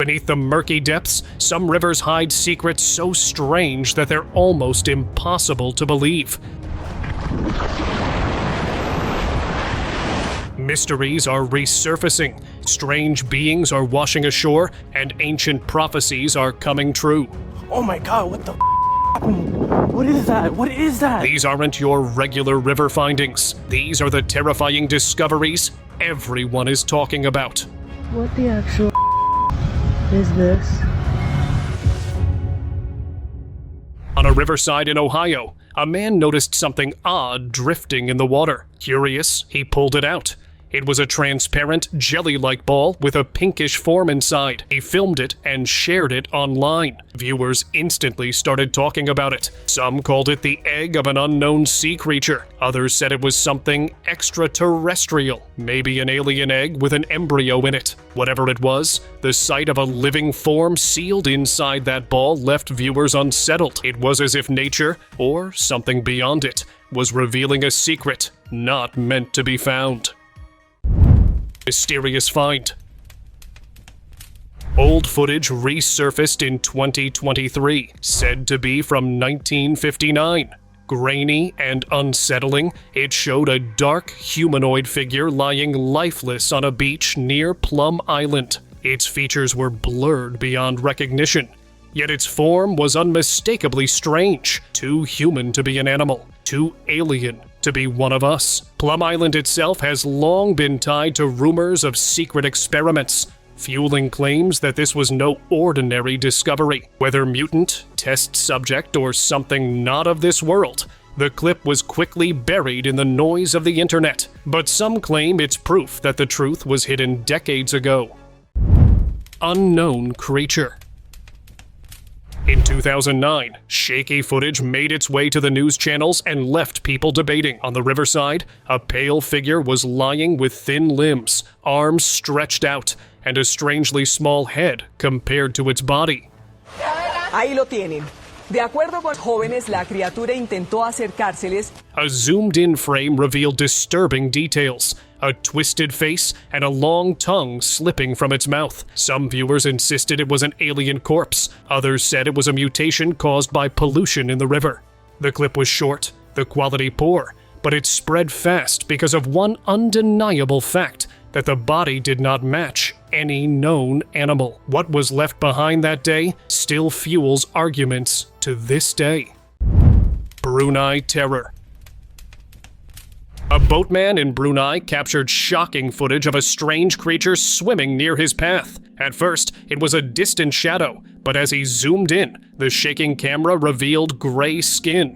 Beneath the murky depths, some rivers hide secrets so strange that they're almost impossible to believe. Mysteries are resurfacing, strange beings are washing ashore, and ancient prophecies are coming true. Oh my god, what the happened? What is that? What is that? These aren't your regular river findings. These are the terrifying discoveries everyone is talking about. What the actual is this? On a riverside in Ohio, a man noticed something odd drifting in the water. Curious, he pulled it out. It was a transparent, jelly-like ball with a pinkish form inside. He filmed it and shared it online. Viewers instantly started talking about it. Some called it the egg of an unknown sea creature. Others said it was something extraterrestrial, maybe an alien egg with an embryo in it. Whatever it was, the sight of a living form sealed inside that ball left viewers unsettled. It was as if nature, or something beyond it, was revealing a secret not meant to be found. Mysterious find. Old footage resurfaced in 2023, said to be from 1959. Grainy and unsettling, it showed a dark humanoid figure lying lifeless on a beach near Plum Island. Its features were blurred beyond recognition, yet its form was unmistakably strange, too human to be an animal, too alien to be one of us. Plum Island itself has long been tied to rumors of secret experiments, fueling claims that this was no ordinary discovery. Whether mutant, test subject, or something not of this world, the clip was quickly buried in the noise of the internet. But some claim it's proof that the truth was hidden decades ago. Unknown creature. In 2009, shaky footage made its way to the news channels and left people debating. On the riverside, a pale figure was lying with thin limbs, arms stretched out, and a strangely small head compared to its body. Ahí lo tienen. De acuerdo con jóvenes, la criatura intentó acercárseles. A zoomed-in frame revealed disturbing details. A twisted face and a long tongue slipping from its mouth. Some viewers insisted it was an alien corpse. Others said it was a mutation caused by pollution in the river. The clip was short, the quality poor, but it spread fast because of one undeniable fact, that the body did not match any known animal. What was left behind that day still fuels arguments to this day. Brunei terror. A boatman in Brunei captured shocking footage of a strange creature swimming near his path. At first, it was a distant shadow, but as he zoomed in, the shaking camera revealed gray skin.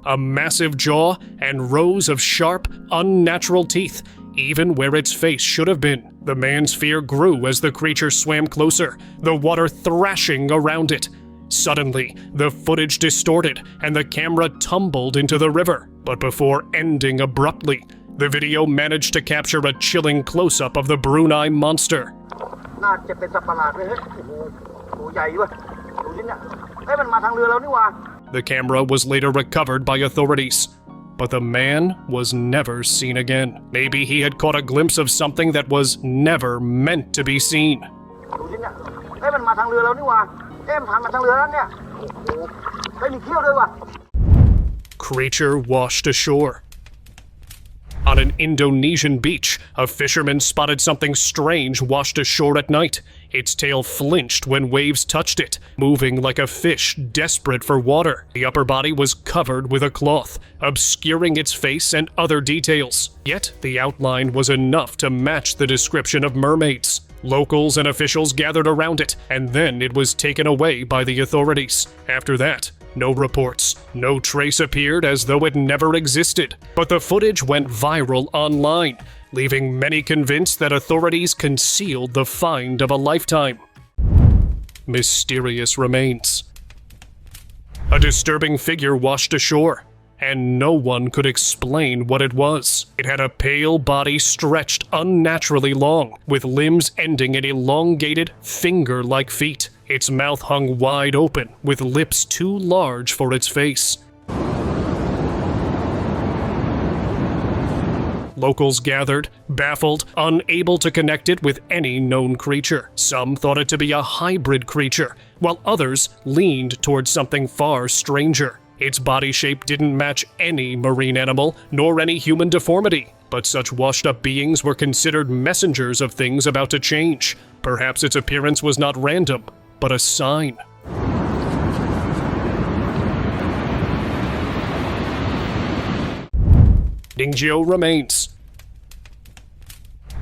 A massive jaw and rows of sharp, unnatural teeth, even where its face should have been. The man's fear grew as the creature swam closer, the water thrashing around it. Suddenly, the footage distorted and the camera tumbled into the river. But before ending abruptly, the video managed to capture a chilling close-up of the Brunei monster. The camera was later recovered by authorities, but the man was never seen again. Maybe he had caught a glimpse of something that was never meant to be seen. Creature washed ashore. On an Indonesian beach, a fisherman spotted something strange washed ashore at night. Its tail flinched when waves touched it, moving like a fish desperate for water. The upper body was covered with a cloth, obscuring its face and other details. Yet the outline was enough to match the description of mermaids. Locals and officials gathered around it, and then it was taken away by the authorities. After that, no reports, no trace appeared as though it never existed. But the footage went viral online, leaving many convinced that authorities concealed the find of a lifetime. Mysterious remains. A disturbing figure washed ashore, and no one could explain what it was. It had a pale body stretched unnaturally long, with limbs ending in elongated, finger-like feet. Its mouth hung wide open, with lips too large for its face. Locals gathered, baffled, unable to connect it with any known creature. Some thought it to be a hybrid creature, while others leaned towards something far stranger. Its body shape didn't match any marine animal, nor any human deformity. But such washed-up beings were considered messengers of things about to change. Perhaps its appearance was not random, but a sign. Ningyo remains.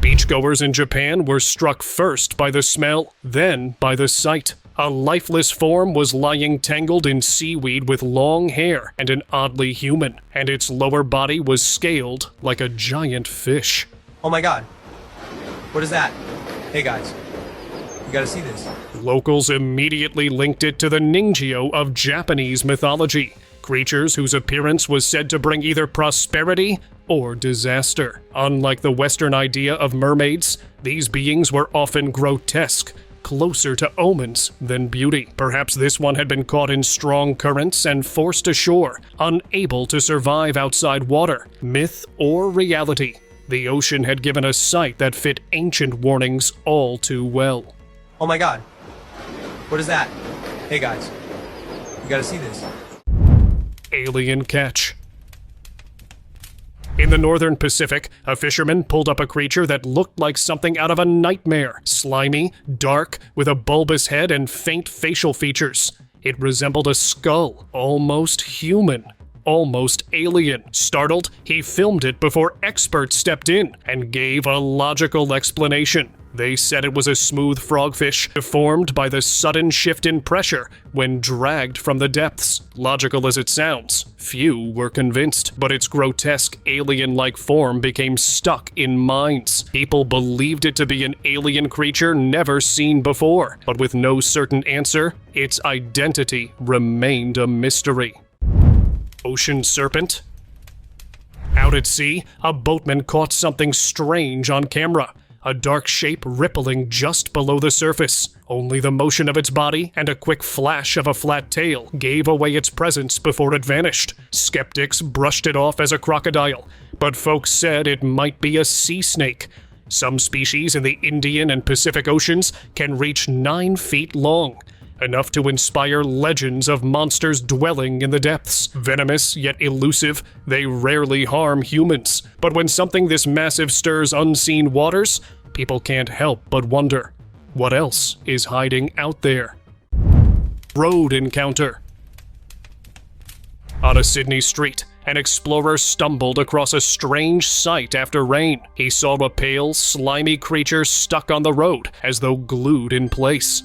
Beachgoers in Japan were struck first by the smell, then by the sight. A lifeless form was lying tangled in seaweed with long hair and an oddly human, and its lower body was scaled like a giant fish. Oh my god. What is that? Hey guys, you gotta see this. Locals immediately linked it to the Ningyo of Japanese mythology, creatures whose appearance was said to bring either prosperity or disaster. Unlike the Western idea of mermaids, these beings were often grotesque, closer to omens than beauty. Perhaps this one had been caught in strong currents and forced ashore, unable to survive outside water. Myth or reality, the ocean had given a sight that fit ancient warnings all too well. Oh my god. What is that? Hey guys, you gotta see this. Alien catch. In the northern Pacific, a fisherman pulled up a creature that looked like something out of a nightmare. Slimy, dark, with a bulbous head and faint facial features. It resembled a skull, almost human, almost alien. Startled, he filmed it before experts stepped in and gave a logical explanation. They said it was a smooth frogfish, deformed by the sudden shift in pressure when dragged from the depths. Logical as it sounds, few were convinced, but its grotesque alien-like form became stuck in minds. People believed it to be an alien creature never seen before, but with no certain answer, its identity remained a mystery. Ocean serpent? Out at sea, a boatman caught something strange on camera. A dark shape rippling just below the surface. Only the motion of its body and a quick flash of a flat tail gave away its presence before it vanished. Skeptics brushed it off as a crocodile, but folks said it might be a sea snake. Some species in the Indian and Pacific Oceans can reach 9 feet long, enough to inspire legends of monsters dwelling in the depths. Venomous yet elusive, they rarely harm humans. But when something this massive stirs unseen waters, people can't help but wonder, what else is hiding out there? Road encounter. On a Sydney street, an explorer stumbled across a strange sight after rain. He saw a pale, slimy creature stuck on the road, as though glued in place.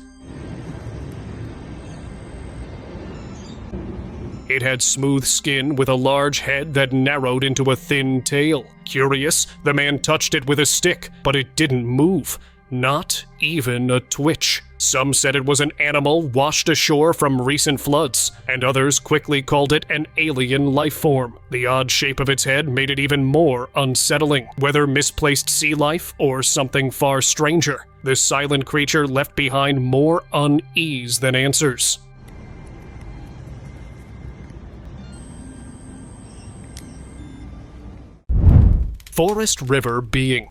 It had smooth skin with a large head that narrowed into a thin tail. Curious, the man touched it with a stick, but it didn't move. Not even a twitch. Some said it was an animal washed ashore from recent floods, and others quickly called it an alien life form. The odd shape of its head made it even more unsettling. Whether misplaced sea life or something far stranger, the silent creature left behind more unease than answers. Forest river being.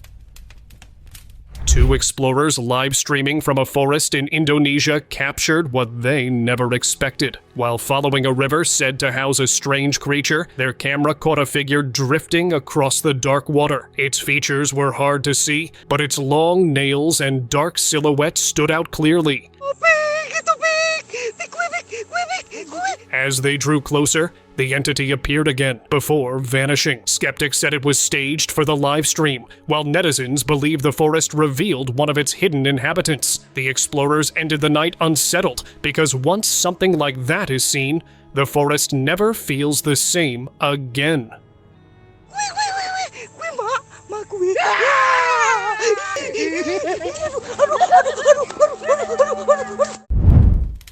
2 explorers live streaming from a forest in Indonesia captured what they never expected. While following a river said to house a strange creature, their camera caught a figure drifting across the dark water. Its features were hard to see, but its long nails and dark silhouette stood out clearly. As they drew closer, the entity appeared again, before vanishing. Skeptics said it was staged for the live stream, while netizens believed the forest revealed one of its hidden inhabitants. The explorers ended the night unsettled, because once something like that is seen, the forest never feels the same again.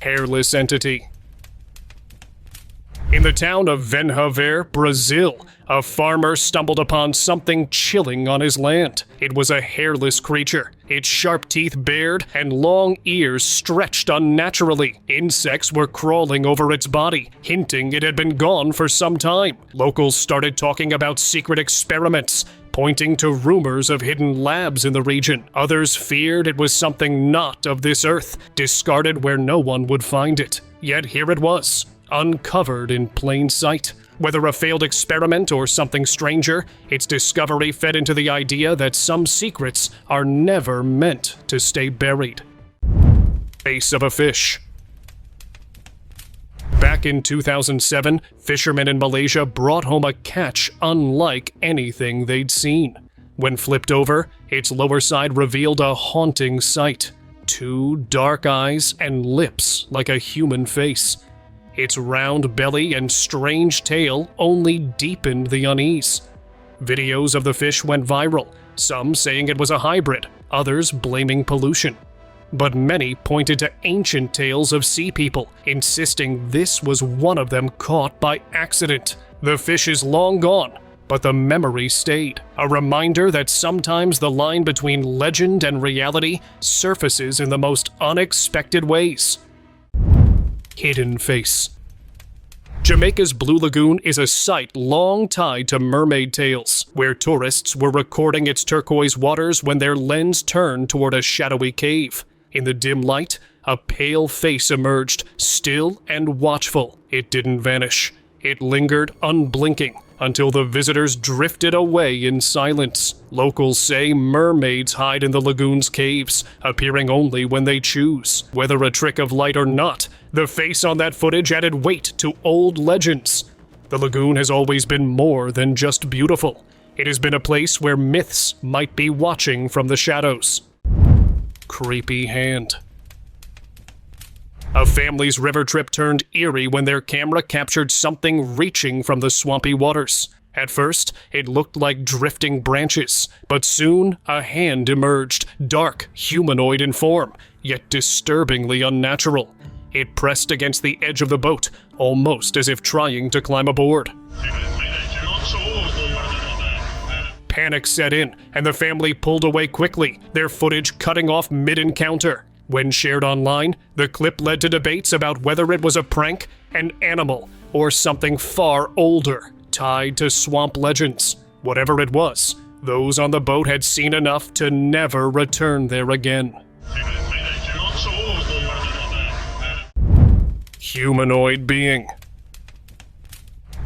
Hairless entity. In the town of Venhaver, Brazil, a farmer stumbled upon something chilling on his land. It was a hairless creature, its sharp teeth bared and long ears stretched unnaturally. Insects were crawling over its body, hinting it had been gone for some time. Locals started talking about secret experiments, pointing to rumors of hidden labs in the region. Others feared it was something not of this earth, discarded where no one would find it. Yet here it was, uncovered in plain sight. Whether a failed experiment or something stranger, its discovery fed into the idea that some secrets are never meant to stay buried. Face of a fish. Back in 2007, fishermen in Malaysia brought home a catch unlike anything they'd seen. When flipped over, its lower side revealed a haunting sight. 2 dark eyes and lips like a human face. Its round belly and strange tail only deepened the unease. Videos of the fish went viral, some saying it was a hybrid, others blaming pollution. But many pointed to ancient tales of sea people, insisting this was one of them caught by accident. The fish is long gone, but the memory stayed. A reminder that sometimes the line between legend and reality surfaces in the most unexpected ways. Hidden face. Jamaica's Blue Lagoon is a site long tied to mermaid tales, where tourists were recording its turquoise waters when their lens turned toward a shadowy cave. In the dim light, a pale face emerged, still and watchful. It didn't vanish. It lingered unblinking until the visitors drifted away in silence. Locals say mermaids hide in the lagoon's caves, appearing only when they choose. Whether a trick of light or not, the face on that footage added weight to old legends. The lagoon has always been more than just beautiful. It has been a place where myths might be watching from the shadows. Creepy hand. A family's river trip turned eerie when their camera captured something reaching from the swampy waters. At first, it looked like drifting branches, but soon a hand emerged, dark, humanoid in form, yet disturbingly unnatural. It pressed against the edge of the boat, almost as if trying to climb aboard. Panic set in, and the family pulled away quickly, their footage cutting off mid-encounter. When shared online, the clip led to debates about whether it was a prank, an animal, or something far older, tied to swamp legends. Whatever it was, those on the boat had seen enough to never return there again. Humanoid being.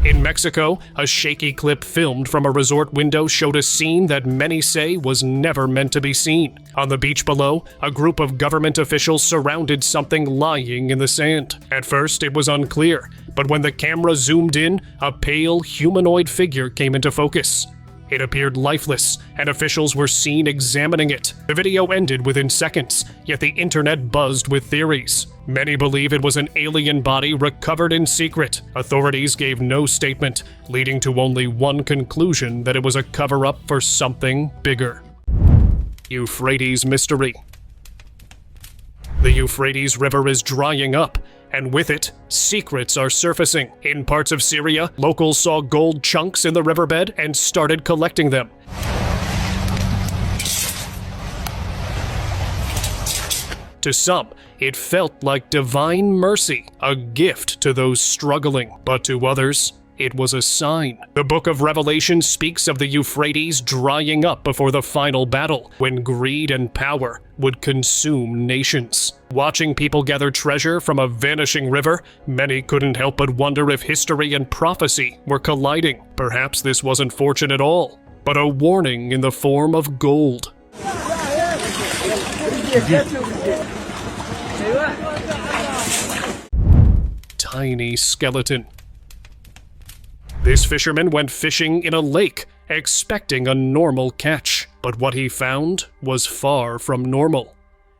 In Mexico, a shaky clip filmed from a resort window showed a scene that many say was never meant to be seen. On the beach below, a group of government officials surrounded something lying in the sand. At first, it was unclear, but when the camera zoomed in, a pale humanoid figure came into focus. It appeared lifeless, and officials were seen examining it. The video ended within seconds, yet the internet buzzed with theories. Many believe it was an alien body recovered in secret. Authorities gave no statement, leading to only one conclusion: that it was a cover-up for something bigger. Euphrates mystery. The Euphrates River is drying up, and with it, secrets are surfacing. In parts of Syria, locals saw gold chunks in the riverbed and started collecting them. To some, it felt like divine mercy, a gift to those struggling, but to others, it was a sign. The Book of Revelation speaks of the Euphrates drying up before the final battle, when greed and power would consume nations. Watching people gather treasure from a vanishing river, many couldn't help but wonder if history and prophecy were colliding. Perhaps this wasn't fortune at all, but a warning in the form of gold. Tiny skeleton. This fisherman went fishing in a lake, expecting a normal catch, but what he found was far from normal.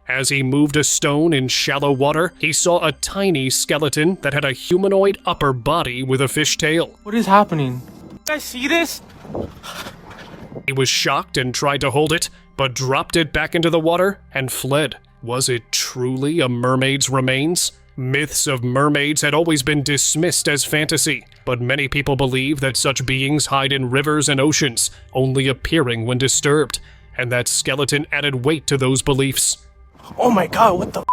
As he moved a stone in shallow water, he saw a tiny skeleton that had a humanoid upper body with a fish tail. What is happening? You guys see this? He was shocked and tried to hold it, but dropped it back into the water and fled. Was it truly a mermaid's remains? Myths of mermaids had always been dismissed as fantasy, but many people believe that such beings hide in rivers and oceans, only appearing when disturbed, and that skeleton added weight to those beliefs. Oh my god, what the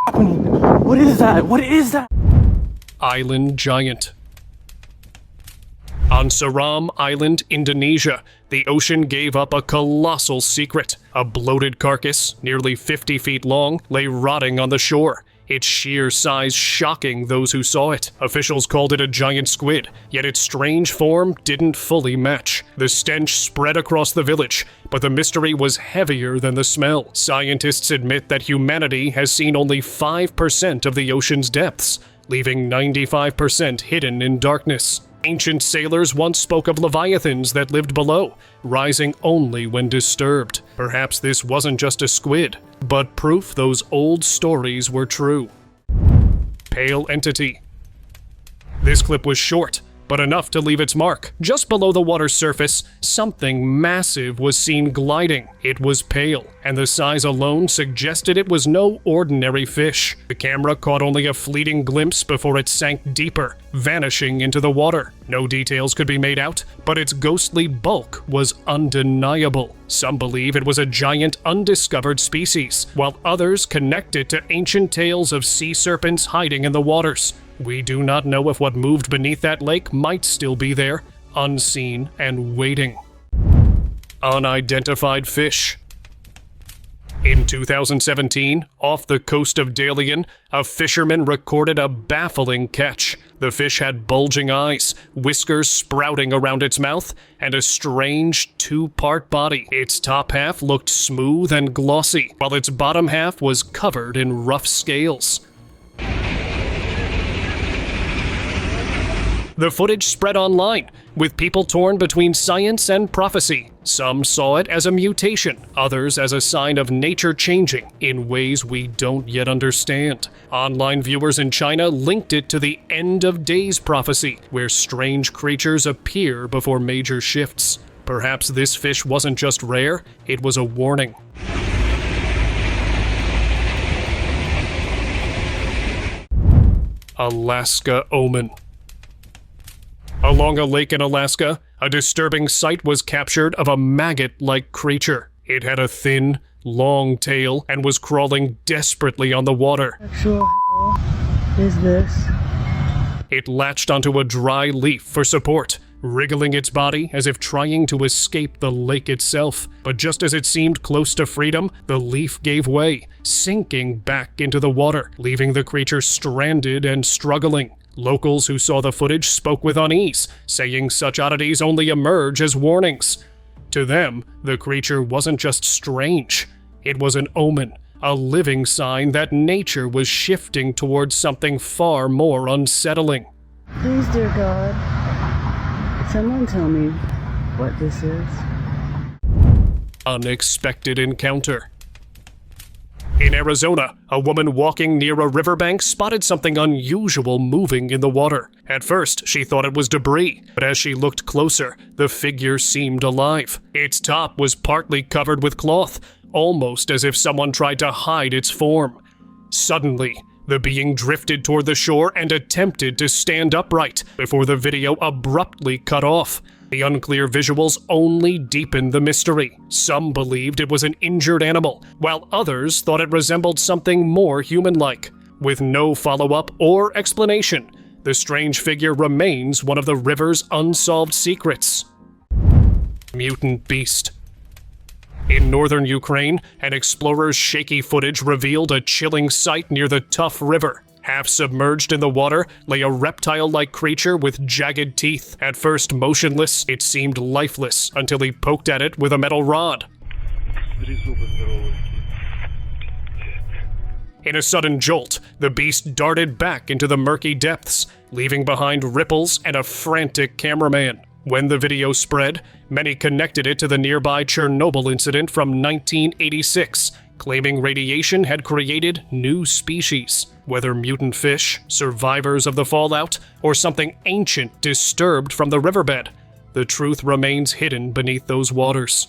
happening? What is that? What is that? Island giant. On Seram Island, Indonesia, the ocean gave up a colossal secret. A bloated carcass, nearly 50 feet long, lay rotting on the shore, its sheer size shocking those who saw it. Officials called it a giant squid, yet its strange form didn't fully match. The stench spread across the village, but the mystery was heavier than the smell. Scientists admit that humanity has seen only 5% of the ocean's depths, leaving 95% hidden in darkness. Ancient sailors once spoke of leviathans that lived below, rising only when disturbed. Perhaps this wasn't just a squid, but proof those old stories were true. Pale entity. This clip was short, but enough to leave its mark. Just below the water's surface, something massive was seen gliding. It was pale, and the size alone suggested it was no ordinary fish. The camera caught only a fleeting glimpse before it sank deeper, vanishing into the water. No details could be made out, but its ghostly bulk was undeniable. Some believe it was a giant undiscovered species, while others connect it to ancient tales of sea serpents hiding in the waters. We do not know if what moved beneath that lake might still be there, unseen and waiting. Unidentified fish. In 2017, off the coast of Dalian, a fisherman recorded a baffling catch. The fish had bulging eyes, whiskers sprouting around its mouth, and a strange two-part body. Its top half looked smooth and glossy, while its bottom half was covered in rough scales. The footage spread online, with people torn between science and prophecy. Some saw it as a mutation, others as a sign of nature changing in ways we don't yet understand. Online viewers in China linked it to the end of days prophecy, where strange creatures appear before major shifts. Perhaps this fish wasn't just rare, it was a warning. Alaska omen. Along a lake in Alaska, a disturbing sight was captured of a maggot-like creature. It had a thin, long tail and was crawling desperately on the water. Actual is this? It latched onto a dry leaf for support, wriggling its body as if trying to escape the lake itself. But just as it seemed close to freedom, the leaf gave way, sinking back into the water, leaving the creature stranded and struggling. Locals who saw the footage spoke with unease, saying such oddities only emerge as warnings. To them, the creature wasn't just strange. It was an omen, a living sign that nature was shifting towards something far more unsettling. Please, dear God, someone tell me what this is. Unexpected encounter. In Arizona, a woman walking near a riverbank spotted something unusual moving in the water. At first, she thought it was debris, but as she looked closer, the figure seemed alive. Its top was partly covered with cloth, almost as if someone tried to hide its form. Suddenly, the being drifted toward the shore and attempted to stand upright before the video abruptly cut off. The unclear visuals only deepened the mystery. Some believed it was an injured animal, while others thought it resembled something more human-like. With no follow-up or explanation, the strange figure remains one of the river's unsolved secrets. Mutant beast. In northern Ukraine, an explorer's shaky footage revealed a chilling sight near the Tough River. Half submerged in the water lay a reptile-like creature with jagged teeth. At first motionless, it seemed lifeless until he poked at it with a metal rod. In a sudden jolt, the beast darted back into the murky depths, leaving behind ripples and a frantic cameraman. When the video spread, many connected it to the nearby Chernobyl incident from 1986, claiming radiation had created new species. Whether mutant fish, survivors of the fallout, or something ancient disturbed from the riverbed, the truth remains hidden beneath those waters.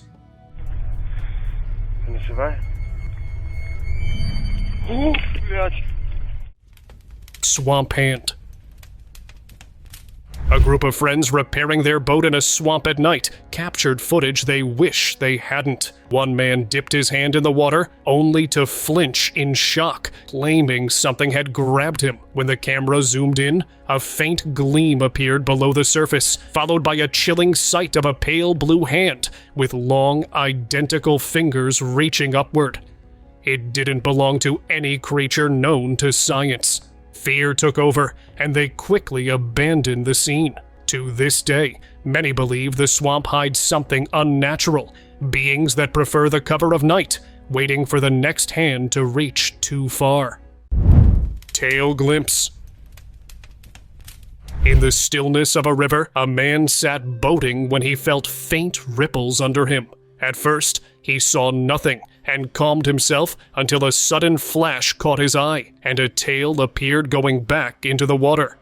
Swamp hand. A group of friends repairing their boat in a swamp at night captured footage they wish they hadn't. One man dipped his hand in the water only to flinch in shock, claiming something had grabbed him. When the camera zoomed in, a faint gleam appeared below the surface, followed by a chilling sight of a pale blue hand with long, identical fingers reaching upward. It didn't belong to any creature known to science. Fear took over, and they quickly abandoned the scene. To this day, many believe the swamp hides something unnatural, beings that prefer the cover of night, waiting for the next hand to reach too far. Tail glimpse. In the stillness of a river, a man sat boating when he felt faint ripples under him. At first, he saw nothing and calmed himself until a sudden flash caught his eye, and a tail appeared going back into the water.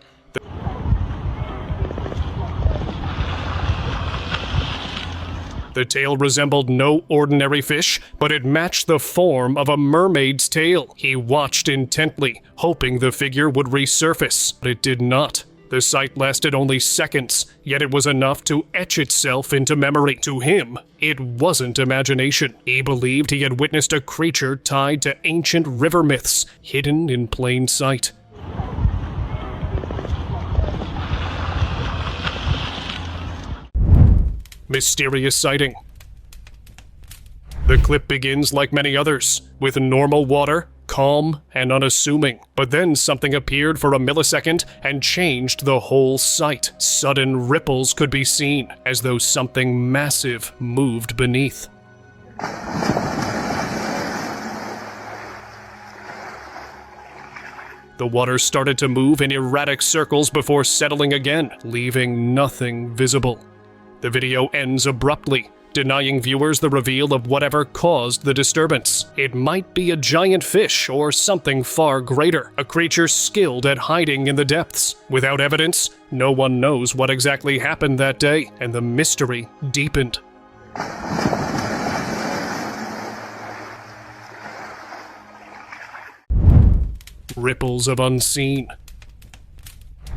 The tail resembled no ordinary fish, but it matched the form of a mermaid's tail. He watched intently, hoping the figure would resurface, but it did not. The sight lasted only seconds, yet it was enough to etch itself into memory. To him, it wasn't imagination. He believed he had witnessed a creature tied to ancient river myths, hidden in plain sight. Mysterious sighting. The clip begins like many others, with normal water, calm and unassuming. But then something appeared for a millisecond and changed the whole sight. Sudden ripples could be seen, as though something massive moved beneath. The water started to move in erratic circles before settling again, leaving nothing visible. The video ends abruptly, denying viewers the reveal of whatever caused the disturbance. It might be a giant fish or something far greater, a creature skilled at hiding in the depths. Without evidence, no one knows what exactly happened that day, and the mystery deepened. Ripples of unseen.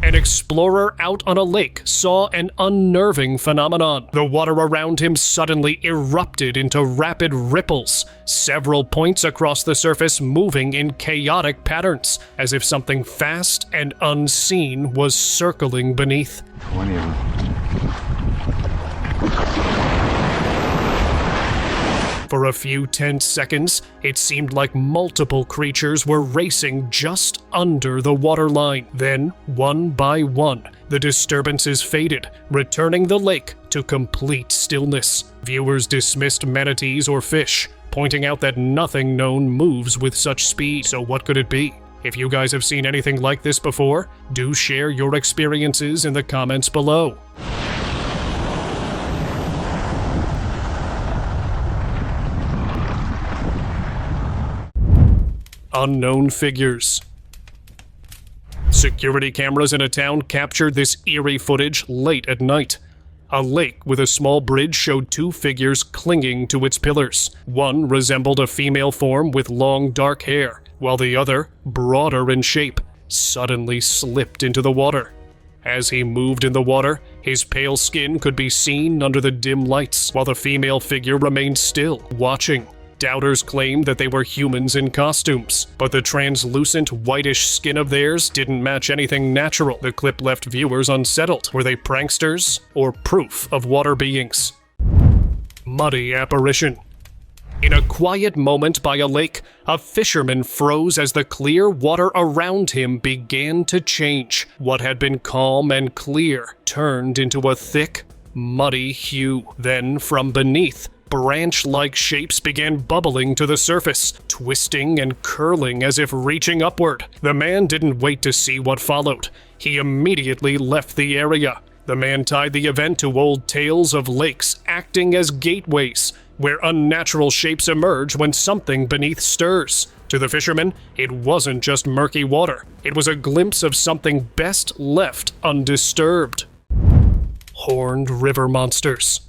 An explorer out on a lake saw an unnerving phenomenon. The water around him suddenly erupted into rapid ripples, several points across the surface moving in chaotic patterns, as if something fast and unseen was circling beneath. 20 of them. For a few tense seconds, it seemed like multiple creatures were racing just under the waterline. Then, one by one, the disturbances faded, returning the lake to complete stillness. Viewers dismissed manatees or fish, pointing out that nothing known moves with such speed. So what could it be? If you guys have seen anything like this before, do share your experiences in the comments below. Unknown figures. Security cameras in a town captured this eerie footage late at night. A lake with a small bridge showed two figures clinging to its pillars. One resembled a female form with long dark hair, while the other, broader in shape, suddenly slipped into the water. As he moved in the water, his pale skin could be seen under the dim lights, while the female figure remained still, watching. Doubters claimed that they were humans in costumes, but the translucent whitish skin of theirs didn't match anything natural. The clip left viewers unsettled. Were they pranksters or proof of water beings? Muddy apparition. In a quiet moment by a lake, a fisherman froze as the clear water around him began to change. What had been calm and clear turned into a thick, muddy hue. Then, from beneath, branch-like shapes began bubbling to the surface, twisting and curling as if reaching upward. The man didn't wait to see what followed. He immediately left the area. The man tied the event to old tales of lakes acting as gateways, where unnatural shapes emerge when something beneath stirs. To the fisherman, it wasn't just murky water. It was a glimpse of something best left undisturbed. Horned river monsters.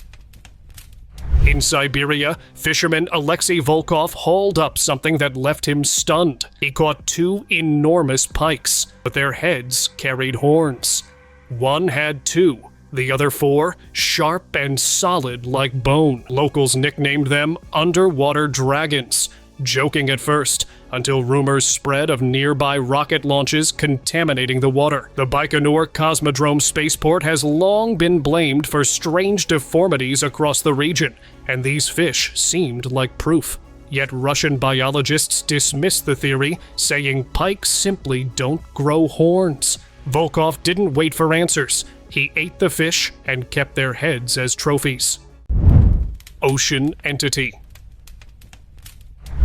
In Siberia, fisherman Alexei Volkov hauled up something that left him stunned. He caught two enormous pikes, but their heads carried horns. One had 2. The other 4, sharp and solid like bone. Locals nicknamed them underwater dragons, joking at first, until rumors spread of nearby rocket launches contaminating the water. The Baikonur Cosmodrome spaceport has long been blamed for strange deformities across the region, and these fish seemed like proof. Yet Russian biologists dismissed the theory, saying pikes simply don't grow horns. Volkov didn't wait for answers. He ate the fish and kept their heads as trophies. Ocean entity.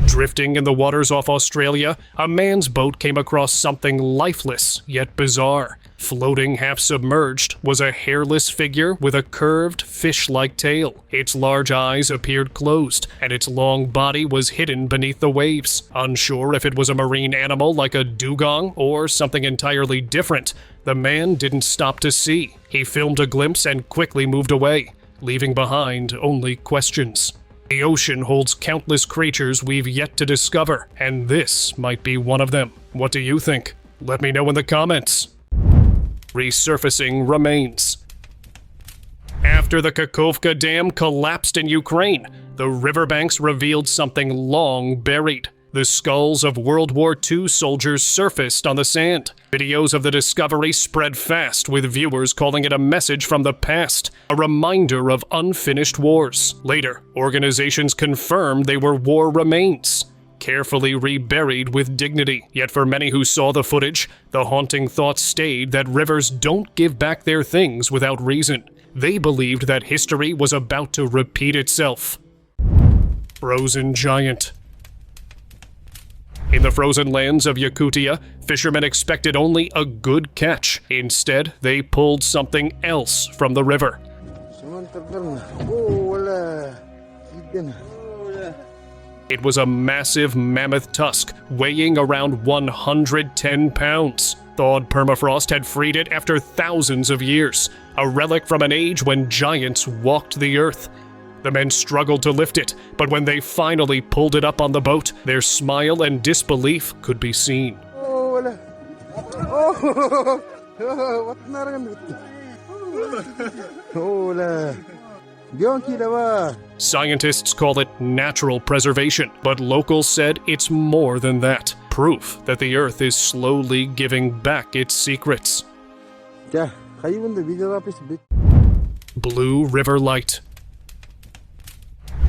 Drifting in the waters off Australia, a man's boat came across something lifeless yet bizarre. Floating half-submerged was a hairless figure with a curved, fish-like tail. Its large eyes appeared closed, and its long body was hidden beneath the waves. Unsure if it was a marine animal like a dugong or something entirely different, the man didn't stop to see. He filmed a glimpse and quickly moved away, leaving behind only questions. The ocean holds countless creatures we've yet to discover, and this might be one of them. What do you think? Let me know in the comments. Resurfacing remains. After the Kakhovka Dam collapsed in Ukraine, the riverbanks revealed something long buried. The skulls of World War II soldiers surfaced on the sand. Videos of the discovery spread fast, with viewers calling it a message from the past, a reminder of unfinished wars. Later, organizations confirmed they were war remains, carefully reburied with dignity. Yet for many who saw the footage, the haunting thought stayed that rivers don't give back their things without reason. They believed that history was about to repeat itself. Frozen giant. In the frozen lands of Yakutia, fishermen expected only a good catch. Instead, they pulled something else from the river. It was a massive mammoth tusk, weighing around 110 pounds. Thawed permafrost had freed it after thousands of years, a relic from an age when giants walked the earth. The men struggled to lift it, but when they finally pulled it up on the boat, their smile and disbelief could be seen. Scientists call it natural preservation, but locals said it's more than that. Proof that the earth is slowly giving back its secrets. Blue River Light.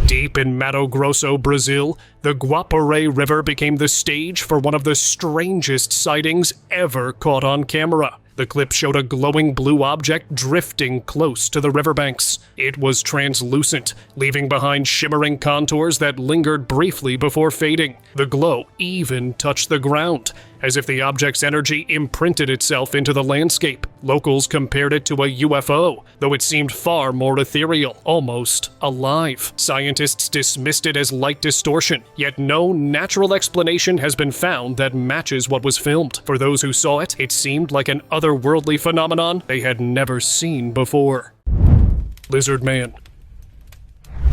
Deep in Mato Grosso, Brazil, the Guaporé River became the stage for one of the strangest sightings ever caught on camera. The clip showed a glowing blue object drifting close to the riverbanks. It was translucent, leaving behind shimmering contours that lingered briefly before fading. The glow even touched the ground, as if the object's energy imprinted itself into the landscape. Locals compared it to a UFO, though it seemed far more ethereal, almost alive. Scientists dismissed it as light distortion, yet no natural explanation has been found that matches what was filmed. For those who saw it, it seemed like an otherworldly phenomenon they had never seen before. Lizard Man.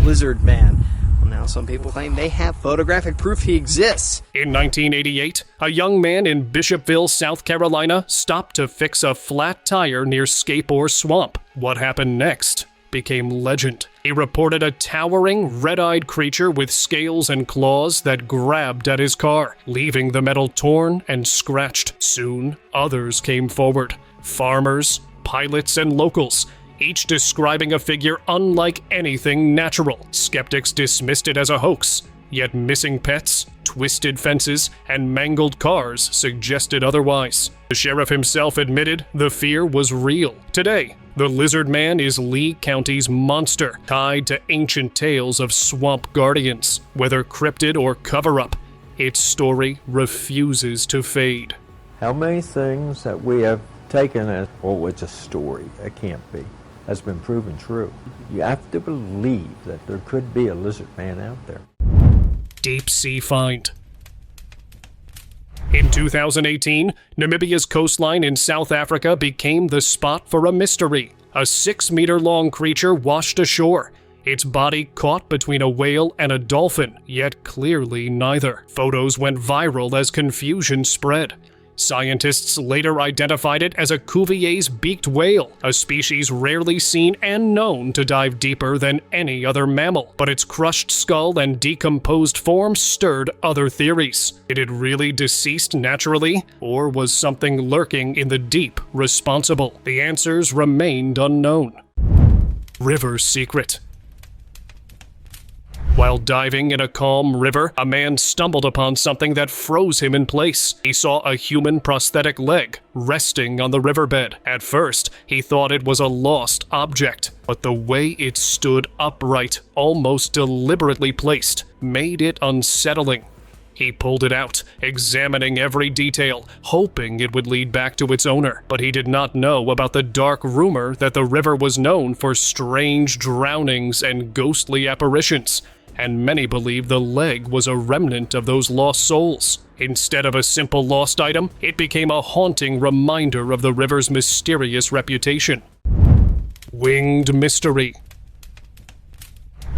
Lizard Man. Well, now some people claim they have photographic proof he exists. In 1988, a young man in Bishopville, South Carolina, stopped to fix a flat tire near Scape-Ore Swamp. What happened next became legend. He reported a towering, red-eyed creature with scales and claws that grabbed at his car, leaving the metal torn and scratched. Soon, others came forward. Farmers, pilots, and locals, each describing a figure unlike anything natural. Skeptics dismissed it as a hoax, yet missing pets, twisted fences, and mangled cars suggested otherwise. The sheriff himself admitted the fear was real. Today, the Lizard Man is Lee County's monster, tied to ancient tales of swamp guardians. Whether cryptid or cover-up, its story refuses to fade. How many things that we have taken as, oh, it's a story, it can't be, has been proven true. You have to believe that there could be a lizard man out there. Deep sea find. In 2018, Namibia's coastline in South Africa became the spot for a mystery. A 6-meter-long creature washed ashore, its body caught between a whale and a dolphin, yet clearly neither. Photos went viral as confusion spread. Scientists later identified it as a Cuvier's beaked whale, a species rarely seen and known to dive deeper than any other mammal. But its crushed skull and decomposed form stirred other theories. Did it really deceased naturally, or was something lurking in the deep responsible? The answers remained unknown. River's secret. While diving in a calm river, a man stumbled upon something that froze him in place. He saw a human prosthetic leg resting on the riverbed. At first, he thought it was a lost object, but the way it stood upright, almost deliberately placed, made it unsettling. He pulled it out, examining every detail, hoping it would lead back to its owner. But he did not know about the dark rumor that the river was known for strange drownings and ghostly apparitions, and many believe the leg was a remnant of those lost souls. Instead of a simple lost item, it became a haunting reminder of the river's mysterious reputation. Winged mystery.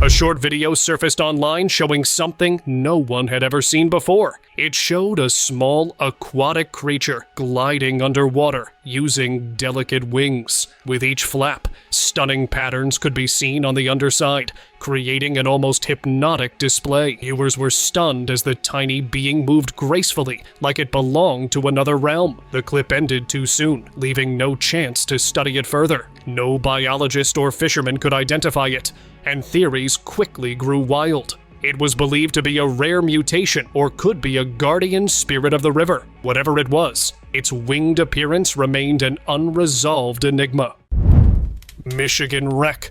A short video surfaced online showing something no one had ever seen before. It showed a small aquatic creature gliding underwater using delicate wings. With each flap, stunning patterns could be seen on the underside, creating an almost hypnotic display. Viewers were stunned as the tiny being moved gracefully, like it belonged to another realm. The clip ended too soon, leaving no chance to study it further. No biologist or fisherman could identify it, and theories quickly grew wild. It was believed to be a rare mutation or could be a guardian spirit of the river. Whatever it was, its winged appearance remained an unresolved enigma. Michigan wreck.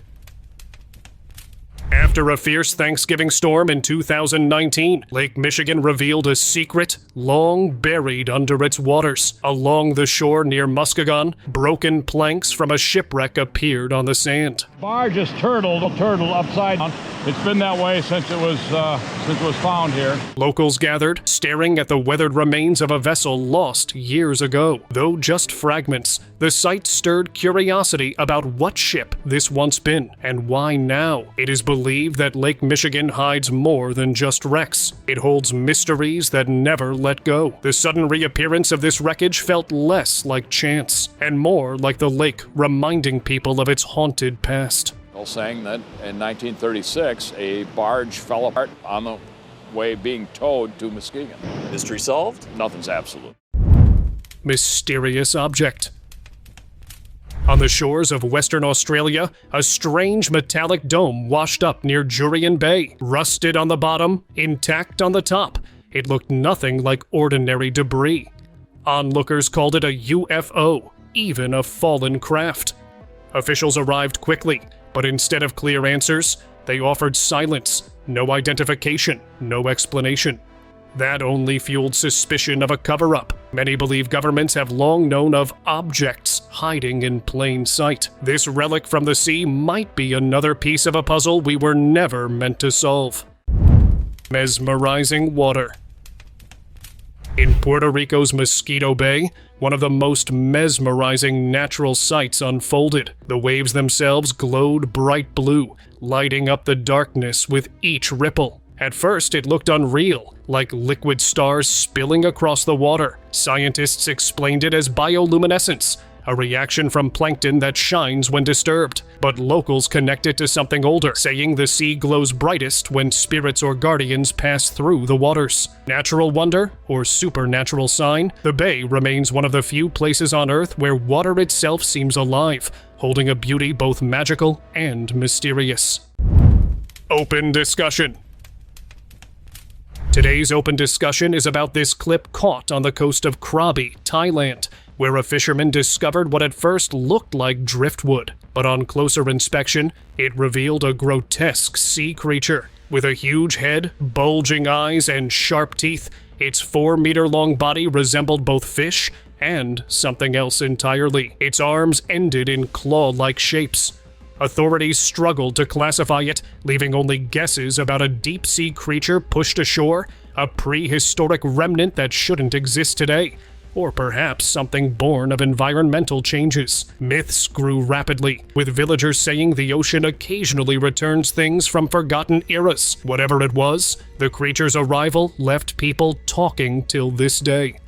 After a fierce Thanksgiving storm in 2019, Lake Michigan revealed a secret long buried under its waters. Along the shore near Muskegon, broken planks from a shipwreck appeared on the sand. Barge is turtle upside down. It's been that way since it was found here. Locals gathered, staring at the weathered remains of a vessel lost years ago. Though just fragments, the sight stirred curiosity about what ship this once been and why now. It is believed that Lake Michigan hides more than just wrecks. It holds mysteries that never let go. The sudden reappearance of this wreckage felt less like chance and more like the lake reminding people of its haunted past. Saying that in 1936, a barge fell apart on the way being towed to Muskegon. Mystery solved? Nothing's absolute. Mysterious object. On the shores of Western Australia, a strange metallic dome washed up near Jurien Bay. Rusted on the bottom, intact on the top, it looked nothing like ordinary debris. Onlookers called it a UFO, even a fallen craft. Officials arrived quickly, but instead of clear answers, they offered silence, no identification, no explanation. That only fueled suspicion of a cover-up. Many believe governments have long known of objects hiding in plain sight. This relic from the sea might be another piece of a puzzle we were never meant to solve. Mesmerizing water. In Puerto Rico's Mosquito Bay, one of the most mesmerizing natural sights unfolded. The waves themselves glowed bright blue, lighting up the darkness with each ripple. At first, it looked unreal, like liquid stars spilling across the water. Scientists explained it as bioluminescence, a reaction from plankton that shines when disturbed. But locals connect it to something older, saying the sea glows brightest when spirits or guardians pass through the waters. Natural wonder or supernatural sign, the bay remains one of the few places on Earth where water itself seems alive, holding a beauty both magical and mysterious. Open discussion. Today's open discussion is about this clip caught on the coast of Krabi, Thailand, where a fisherman discovered what at first looked like driftwood. But on closer inspection, it revealed a grotesque sea creature. With a huge head, bulging eyes, and sharp teeth, its 4-meter-long body resembled both fish and something else entirely. Its arms ended in claw-like shapes. Authorities struggled to classify it, leaving only guesses about a deep-sea creature pushed ashore, a prehistoric remnant that shouldn't exist today, or perhaps something born of environmental changes. Myths grew rapidly, with villagers saying the ocean occasionally returns things from forgotten eras. Whatever it was, the creature's arrival left people talking till this day.